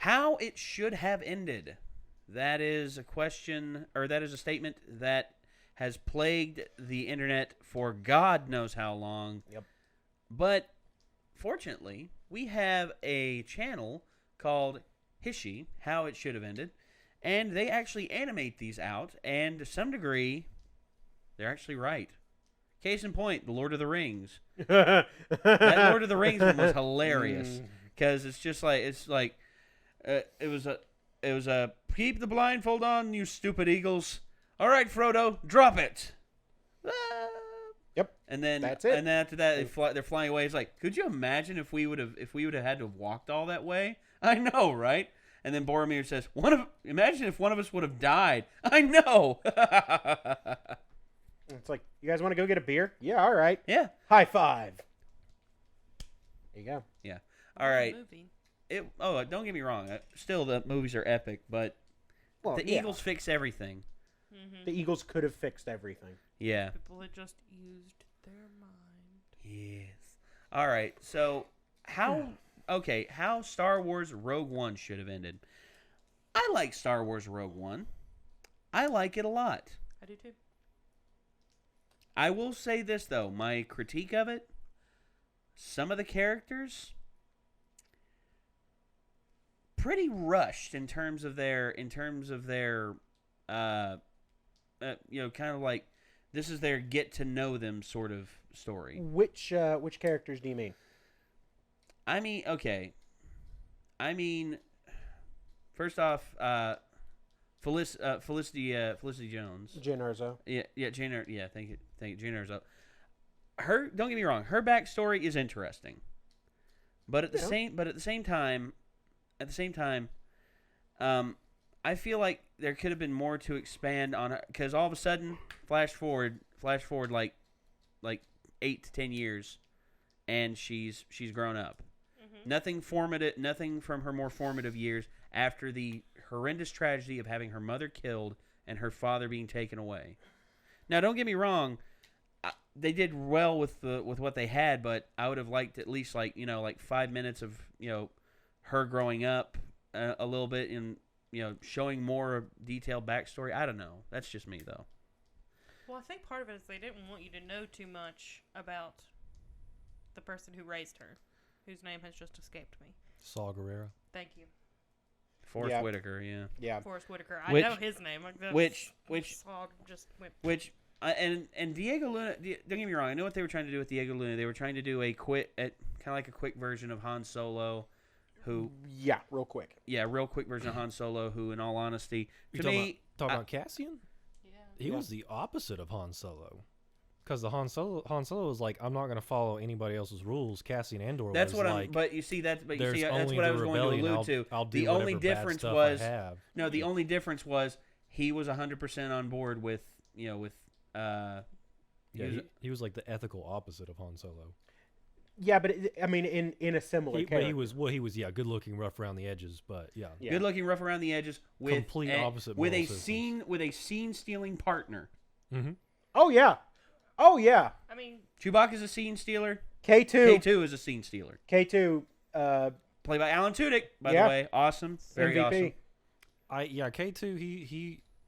How it should have ended. That is a question, or that is a statement that has plagued the internet for God knows how long. Yep. But fortunately, we have a channel called HISHE, How It Should Have Ended, and they actually animate these out, and to some degree, they're actually right. Case in point, The Lord of the Rings. That Lord of the Rings one was hilarious because it's just like it was a keep the blindfold on, you stupid eagles. All right, Frodo, drop it. Yep. And then that's it. And then after that, they're flying away. It's like, could you imagine if we would have had to have walked all that way? I know, right? And then Boromir says, imagine if one of us would have died. I know. It's like, you guys want to go get a beer? Yeah, all right. Yeah. High five. There you go. Yeah. All right. Movie. Don't get me wrong. Still, the movies are epic, but the Eagles fix everything. Mm-hmm. The Eagles could have fixed everything. Yeah. People had just used their mind. Yes. All right. So how Star Wars Rogue One should have ended. I like Star Wars Rogue One. I like it a lot. I do too. I will say this though, my critique of it, some of the characters pretty rushed in terms of their kind of like this is their get to know them sort of story. Which characters do you mean? I mean, first off, Felicity Jones. Jyn Erso. Yeah, Jane. Yeah, thank you, Jane Erso. Don't get me wrong, her backstory is interesting, but at the same time, I feel like there could have been more to expand on her because all of a sudden, flash forward like 8 to 10 years, and she's grown up. Mm-hmm. Nothing from her more formative years after the horrendous tragedy of having her mother killed and her father being taken away. Now, don't get me wrong, they did well with what they had, but I would have liked at least like 5 minutes of her growing up a little bit and showing more detailed backstory. I don't know. That's just me though. Well, I think part of it is they didn't want you to know too much about the person who raised her, whose name has just escaped me. Saw Gerrera. Thank you. Forrest Whitaker, yeah. Yeah. Forrest Whitaker. I know his name. And Diego Luna. Don't get me wrong. I know what they were trying to do with Diego Luna. They were trying to do kind of like a quick version of Han Solo, who. Yeah, real quick. Yeah, real quick version of Han Solo, who, in all honesty, to me, talking about Cassian. Yeah. He was the opposite of Han Solo. Because the Han Solo was like, I'm not going to follow anybody else's rules. Cassian Andor that's was what like, but you see that's what I I was going to allude to. I'll do the only difference was the only difference was he was 100% on board with he was like the ethical opposite of Han Solo. Yeah, but in a similar character. But he was good looking, rough around the edges, but yeah. Good looking, rough around the edges with complete opposite with moral a systems. with a scene stealing partner. Mm-hmm. Oh yeah. I mean, Chewbacca's a scene stealer. K2 is a scene stealer. K2 Played by Alan Tudyk, by the way. Awesome. Very MVP. awesome. K2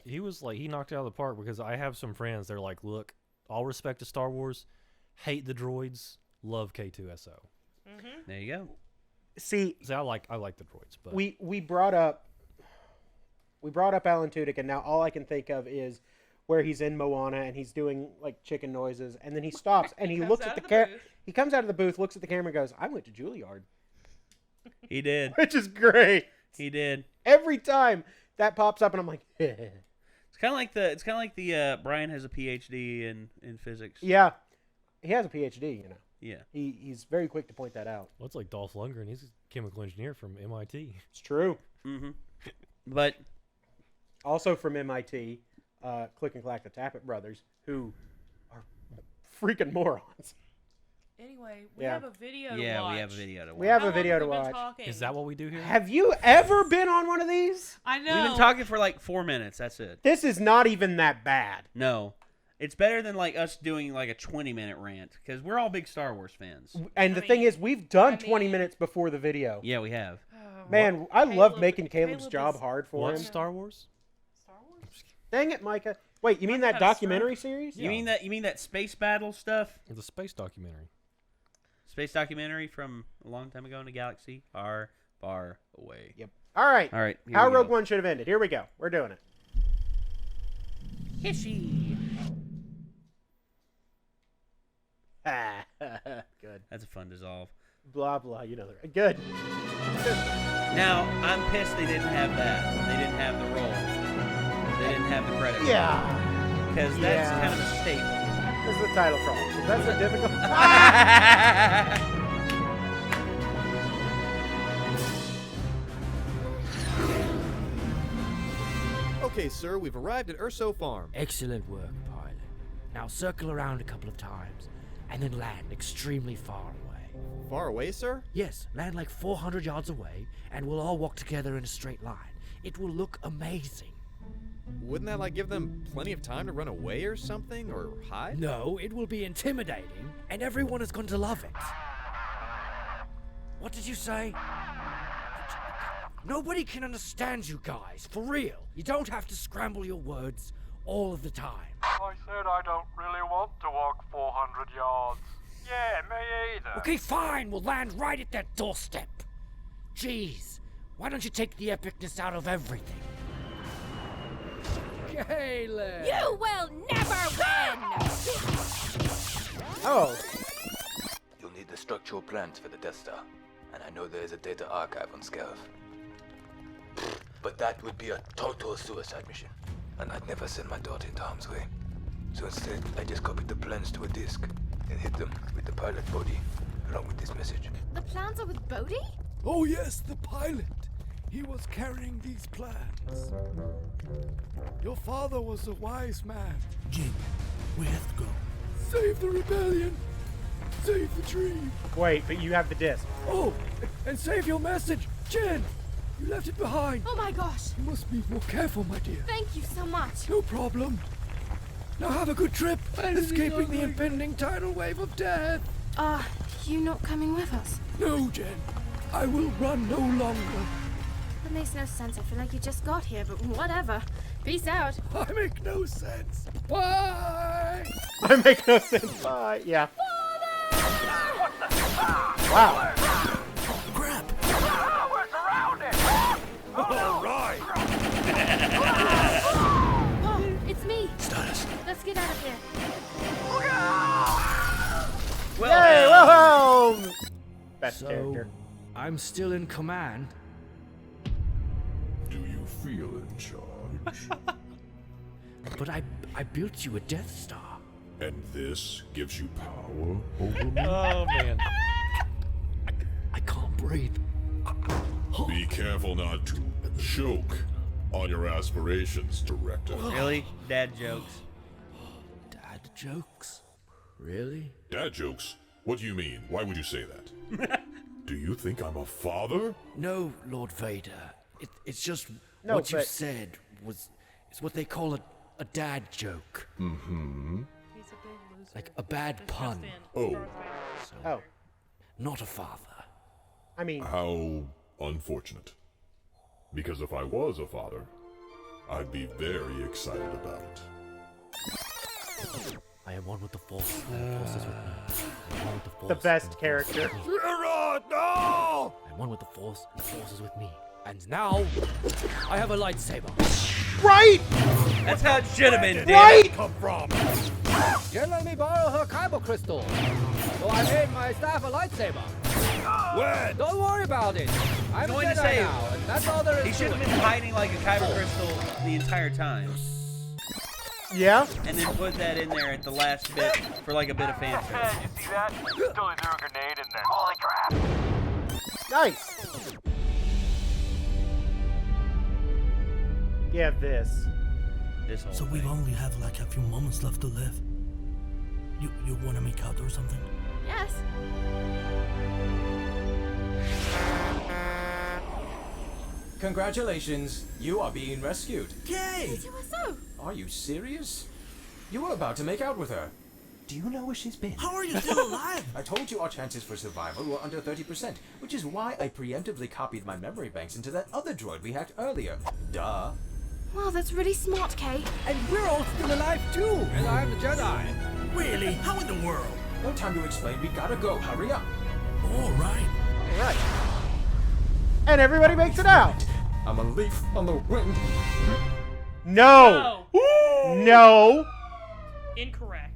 he was like, he knocked it out of the park because I have some friends, they're like, look, all respect to Star Wars, hate the droids, love K2SO. mm-hmm. There you go. See, I like the droids, but we brought up Alan Tudyk, and now all I can think of is where he's in Moana and he's doing like chicken noises, and then he stops and he looks at the camera. He comes out of the booth, looks at the camera, and goes, "I went to Juilliard." He did. Which is great. He did. Every time that pops up, and I'm like, It's kind of like the Brian has a PhD in physics. yeah, he has a PhD. Yeah. He's very quick to point that out. well, it's like Dolph Lundgren. He's a chemical engineer from MIT. It's true. Mm-hmm. But Also from MIT, Click and Clack the Tappet brothers, who are freaking morons. Anyway, we Yeah. have a video to watch. yeah, we have a video to watch. We have How a long video have to we been watch. talking? Is that what we do here? Have you ever been on one of these? I know. We've been talking for like 4 minutes. That's it. This is not even that bad. No. It's better than like us doing like a 20-minute rant because we're all big Star Wars fans. And the thing is, we've done 20 minutes before the video. Yeah, we have. Man, I love making Caleb's Caleb job is- hard for What's him. Star Wars? Star Wars? Dang it, Micah. Wait, you mean Micah that had a documentary series? You mean that space battle stuff? It's a space documentary. Space documentary from a long time ago in a galaxy far, far away. Yep. All right. All right. Here How we Rogue go. One should have ended. Here we go. We're doing it. HISHE. Ah, good. That's a fun dissolve. Blah blah. You know they're good. Now, I'm pissed they didn't have that. They didn't have the role. They didn't have the credit. Yeah. Because that's Yeah. kind of a staple. This is the title crawl. That's so difficult. Okay, sir, we've arrived at Urso Farm. Excellent work, pilot. Now circle around a couple of times, and then land extremely far away. Far away, sir? Yes, land like 400 yards away, and we'll all walk together in a straight line. It will look amazing. Wouldn't that, like, give them plenty of time to run away or something? Or hide? No, it will be intimidating, and everyone is going to love it. What did you say? Nobody can understand you guys, for real. You don't have to scramble your words all of the time. I said I don't really want to walk 400 yards. Yeah, me either. Okay, fine, we'll land right at that doorstep. Jeez, why don't you take the epicness out of everything? Caleb! You will never win! Oh. You'll need the structural plans for the Death Star, and I know there is a data archive on Scarif. But that would be a total suicide mission, and I'd never send my daughter into harm's way. So instead, I just copied the plans to a disk and hit them with the pilot body, along with this message. The plans are with Bodhi? Oh yes, the pilot. He was carrying these plans. Your father was a wise man. Jim, we have to go. Save the rebellion. Save the dream. Wait, but you have the disc. Oh, and save your message. Jen, you left it behind. Oh my gosh! You must be more careful, my dear. Thank you so much. No problem. Now have a good trip, escaping the impending tidal wave of death. You not coming with us? No, Jen. I will run no longer. That makes no sense. I feel like you just got here, but whatever. Peace out. I make no sense. Bye! I make no sense. Yeah. Wow. Crap! We're surrounded! All right! Oh, it's me. Stardust. Let's get out of here. Well, Hey, whoa! Best So, character. I'm still in command. Do you feel in charge? But I built you a Death Star. And this gives you power over me? Oh man. I can't breathe. Be careful not to choke on your aspirations, Director. really? Dad jokes. Dad jokes? Really? Dad jokes? What do you mean? Why would you say that? Do you think I'm a father? No, Lord Vader. It's just No, what you but- said it's what they call a dad joke. Mm-hmm. He's a big loser. Like a bad Just pun. in. Oh. Darth Vader. So, Oh, not a father. I mean, How unfortunate. Because if I was a father, I'd be very excited about it. I am one with the Force. The Force is with me. I am one with the Force. the best and the Force is character. with me. Gerard, no! I am one with the Force, and the Force is with me. And now, I have a lightsaber. Right! That's how it should have been, damn Right! it. Come from? Jen let me borrow her kyber crystal. So I made my staff a lightsaber. When? Don't worry about it. I'm Going a to Jedi say, now, and that's all there is He to should have it. been hiding like a kyber crystal the entire time. Yeah? And then put that in there at the last bit for like a bit of fan You service. see that? Totally threw a grenade in there. Holy crap! Nice. Yeah, this. This whole So we thing. only have like a few moments left to live. You want to make out or something? Yes. Congratulations, you are being rescued. Yay! You were so. Are you serious? You were about to make out with her. Do you know where she's been? How are you still alive? I told you our chances for survival were under 30%, which is why I preemptively copied my memory banks into that other droid we hacked earlier. Duh. Wow, that's really smart, Kay. And we're all still alive too! And I'm the Jedi. Really? How in the world? No time to explain, we gotta go, hurry up. Alright. Alright. And everybody makes it out. I'm a leaf on the wind. No! No! Incorrect.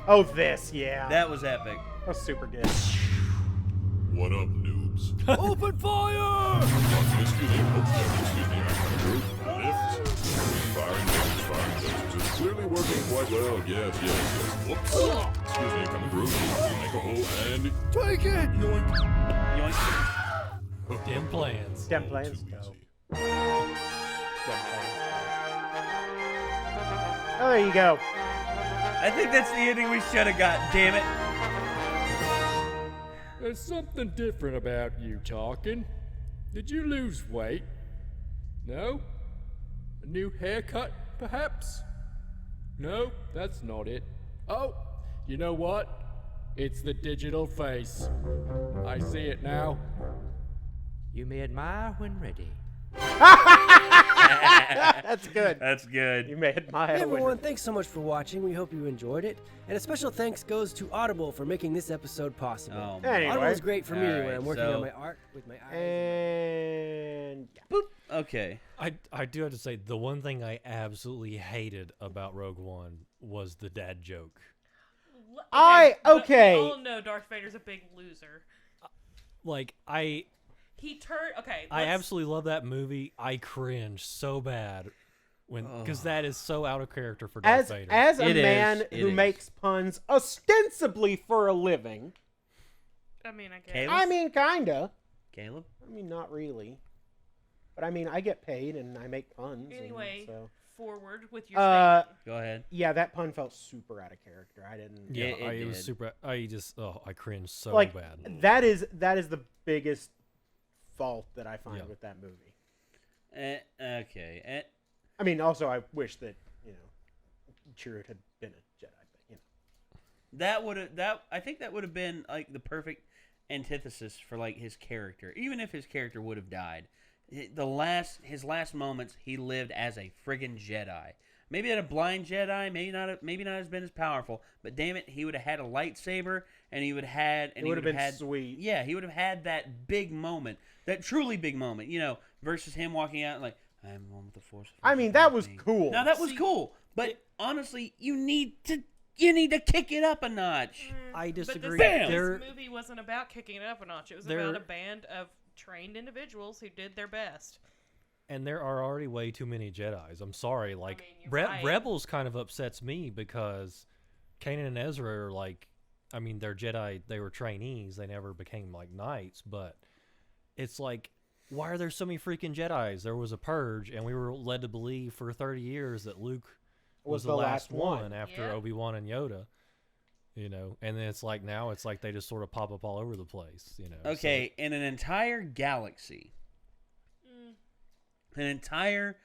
Oh, this, yeah. That was epic. That was super good. What up, noobs? Open fire! Excuse me. Firing lasers. It's clearly working quite well. Yes. Whoops. Excuse me, coming through. Make a hole and... Take it! Yoink. Yoink. Dim plans. Dim plans. No. Oh, there you go. I think that's the ending we should have got, damn it. There's something different about you talking. Did you lose weight? No? A new haircut, perhaps? No, that's not it. Oh, you know what? It's the digital face. I see it now. You may admire when ready. That's good. That's good. You may admire. Hey everyone, thanks so much for watching. We hope you enjoyed it. And a special thanks goes to Audible for making this episode possible. Anyway. Audible is great for me when Alright, I'm working so- on my art with my eyes. And Boop. Okay. I do have to say, the one thing I absolutely hated about Rogue One was the dad joke. But we all know Darth Vader's a big loser. Like, He turned. Okay. I absolutely love that movie. I cringe so bad because that is so out of character for Darth Vader. As a man who makes puns ostensibly for a living. I mean, I guess. Caleb? I mean, kinda. Caleb? I mean, not really. But I mean, I get paid and I make puns. Anyway, and so. forward with your statement. Go ahead. Yeah, that pun felt super out of character. I didn't. Yeah, it was did. super. I cringed so like, bad. That is the biggest fault that I find with that movie. Okay. I mean, also, I wish that Chirrut had been a Jedi, but I think that would have been like the perfect antithesis for like his character. Even if his character would have died, his last moments he lived as a friggin' Jedi. Maybe a blind Jedi, maybe not as been as powerful, but damn it, he would have had a lightsaber, and he would have had. And it would have been sweet. Yeah, he would have had that big moment, that truly big moment, versus him walking out and like, I'm one with the Force. I mean, that was cool. Now that was cool, but honestly, you need to kick it up a notch. I disagree. But this movie wasn't about kicking it up a notch. It was about a band of trained individuals who did their best. And there are already way too many Jedis. I'm sorry. Like, right. Rebels kind of upsets me because Kanan and Ezra are like, I mean, they're Jedi. They were trainees. They never became like knights. But it's like, why are there so many freaking Jedis? There was a purge, and we were led to believe for 30 years that Luke was the last one after Obi-Wan and Yoda. And then it's like now it's like they just sort of pop up all over the place. Okay, in an entire galaxy. An entire,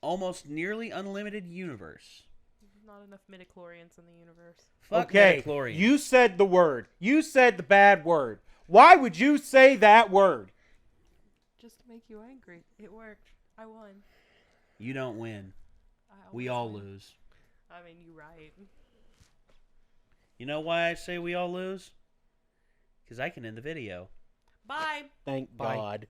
almost nearly unlimited universe. Not enough midichlorians in the universe. Fuck okay, midichlorians. You said the word. You said the bad word. Why would you say that word? Just to make you angry. It worked. I won. You don't win. We all lose. I mean, you're right. You know why I say we all lose? Because I can end the video. Bye. Thank God.